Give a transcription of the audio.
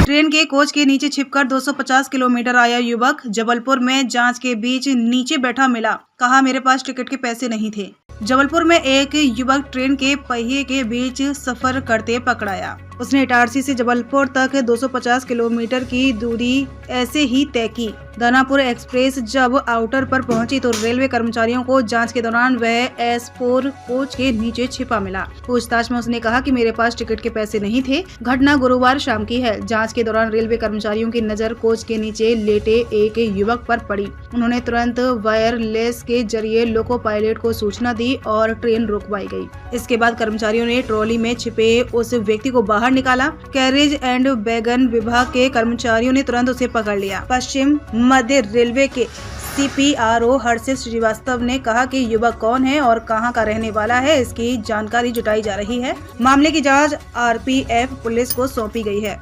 Train के coach के नीचे छिपकर 250 किलोमीटर आया युवक जबलपुर में जांच के बीच नीचे बैठा मिला, कहा मेरे पास टिकट के पैसे नहीं थे। जबलपुर में एक युवक ट्रेन के पहिए के बीच सफर करते पकड़ाया। उसने इटारसी से जबलपुर तक 250 किलोमीटर की दूरी ऐसे ही तय की। दानापुर एक्सप्रेस जब आउटर पर पहुंची तो रेलवे कर्मचारियों को जांच के दौरान वह S4 कोच के नीचे छिपा मिला। पूछताछ में उसने कहा कि मेरे पास टिकट के पैसे नहीं थे। घटना गुरुवार शाम की है। जांच के दौरान रेलवे कर्मचारियों की नजर कोच के नीचे लेटे एक युवक पर पड़ी। उन्होंने तुरंत वायरलेस के जरिए लोको पायलट को सूचना दी और ट्रेन रुकवाई गई। इसके बाद कर्मचारियों ने ट्रॉली में छिपे उस व्यक्ति को बाहर निकाला। कैरेज एंड वैगन विभाग के कर्मचारियों ने तुरंत उसे पकड़ लिया। पश्चिम मध्य रेलवे के CPRO हर्षित श्रीवास्तव ने कहा कि युवक कौन है और कहां का रहने वाला है, इसकी जानकारी जुटाई जा रही है। मामले की जांच RPF पुलिस को सौंपी गई है।